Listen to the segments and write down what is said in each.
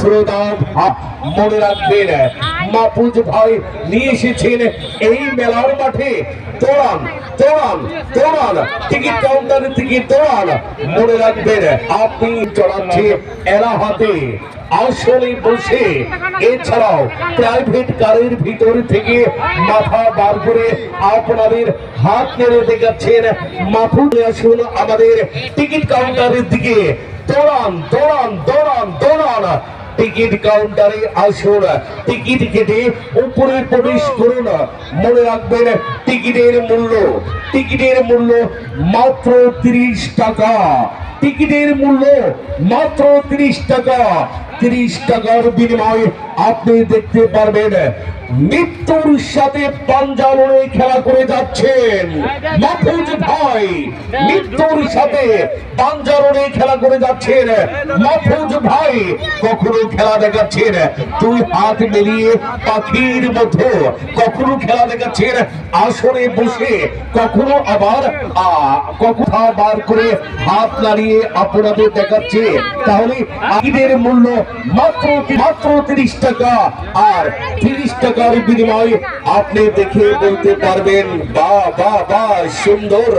শ্রোতা মনে রাখবেন মাহফুজ ভাই নিয়ে এসেছেন এই মেলার মাঠে তোরান তোরান তোরান টিকিট কাউন্টার থেকে তোরান মনে রাখবেন আপনি চড়াচ্ছে এলাহাতে আসলে বসে এছাড়াও প্রাইভেট কারের ভিতর থেকে মাথা বার করে আপনাদের হাত নেড়ে দেখাচ্ছেন মাহফুজ আসুন আমাদের টিকিট কাউন্টারের দিকে দৌড়ান দৌড়ান দৌড়ান দৌড়ান টিকিট কাউন্টারে আসুন টিকিট কেটে উপরে প্রবেশ করুন মনে রাখবেন টিকিটের মূল্য মাত্র 30 টাকা টিকিটের মূল্য মাত্র 30 টাকা 30 টাকার বিনিময়ে আপনি দেখতে পারবেন মৃত্যুর সাথে পাঞ্জা লড়ে খেলা করে যাচ্ছেন মাহফুজ ভাই মৃত্যুর সাথে পাঞ্জা লড়ে খেলা করে যাচ্ছেন মাহফুজ ভাই কখনো খেলা দেখাচ্ছেন দুই হাত মিলিয়ে পাখির মতো কখনো খেলা দেখাচ্ছেন আসরে বসে কখনো আবার কখনো বার করে হাত নাড়িয়ে আপনাদের দেখাচ্ছে তাহলে টিকিটের মূল্য মাত্র 30 টাকা আর 30 টাকার বিনিময়ে আপনি দেখে বলতে পারবেন বাহ বাহ বাহ সুন্দর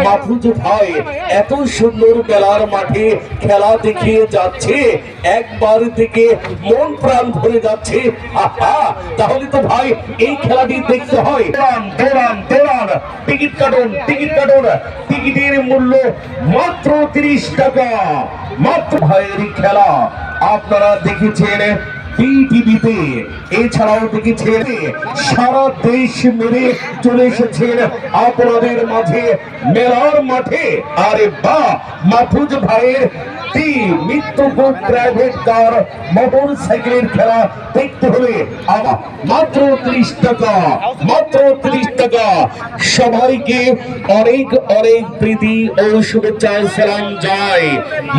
মাহফুজ ভাই এত সুন্দর মেলার মাঠে খেলা দেখিয়ে যাচ্ছে একবার থেকে মন প্রাণ ভরে যাচ্ছে তাহলে তো ভাই এই খেলাটি দেখতে হয় দৌড়ান দৌড়ান টিকিট কাটুন টিকিটের মূল্য মাত্র 30 টাকা মাত্র ভাইয়ের খেলা আপনারা দেখেছেন টিভিতে এছাড়াও দেখেছেন সারা দেশ মেরে চলে এসেছেন আপনাদের মাঝে মেলার মাঠে আরে বাহ মাহফুজ ভাইয়ের মৃত্যুকূপ প্রাইভেট কার মোটর সাইকেলের খেলা দেখতে হলে মাত্র 30 টাকা সবাইকে অনেক অনেক প্রীতি ও শুভেচ্ছা সালাম যায়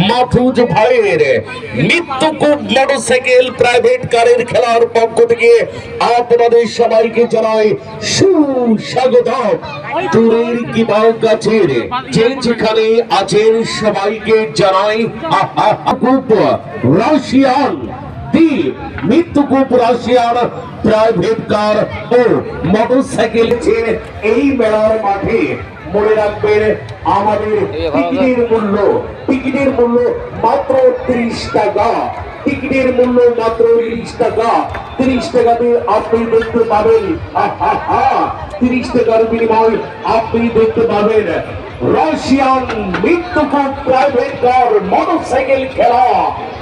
মাহফুজ ভাইয়ের মৃত্যুকূপ মোটর সাইকেল প্রাইভেট কারের খেলার পক্ষ থেকে আপনাদের সবাইকে জানাই সুস্বাগতম দূরের কিংবা কাছের যে যেখানে আছেন সবাইকে জানাই মৃত্যুকূপ রাশিয়ান প্রাইভেট কার ও মোটর সাইকেল এই মেলার মাঠে মনে রাখবেন আমাদের টিকিটের মূল্য মাত্র 30 টাকা টিকিটের মূল্য মাত্র 30 টাকা 30 টাকাতে আপনি দেখতে পাবেন 30 টাকার বিনিময়ে আপনি দেখতে পাবেন রাশিয়ান মৃত্যুকূপ প্রাইভেট কার মোটরসাইকেল খেলা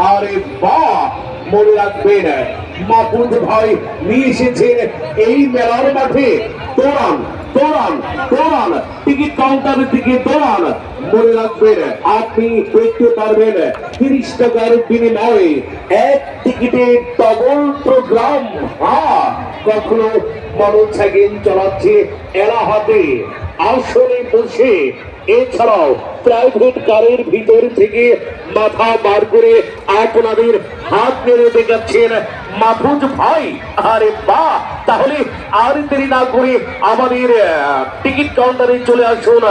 আরে বাহ মনে রাখবেন মাহফুজ ভাই নিয়ে এসেছেন এই মেলার মাঠে দৌড়ান দৌড়ান দৌড়ান টিকিট কাউন্টারের দিকে দৌড়ান মনে রাখবেন আপনি দেখতে পারবেন 30 টাকার বিনিময়ে এক টিকিটে ডবল প্রোগ্রাম কখনো মোটরসাইকেল চালাচ্ছে এলাহাতে আসলে বসে এছাড়াও প্রাইভেট কারের ভিতর থেকে মাথা বার করে আপনাদের হাত নেড়ে দেখাচ্ছেন মাহফুজ ভাই আরে বাহ তাহলে আর দেরি না করে আমাদের টিকিট কাউন্টারে চলে আসুন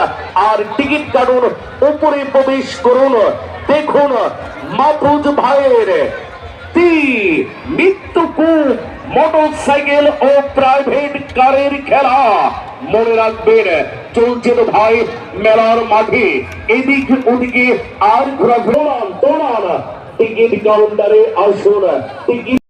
আর টিকিট কাটুন উপরে প্রবেশ করুন দেখুন মাহফুজ ভাইয়ের মৃত্যুকূপ মোটরসাইকেল ও প্রাইভেট কারের খেলা মনে রাখবেন চলছে তো ভাই মেলার মাঠে এদিক ওদিকে আর ঘোরাঘুরা দৌড়ান টিকিট কাউন্টারে আসুন টিকিট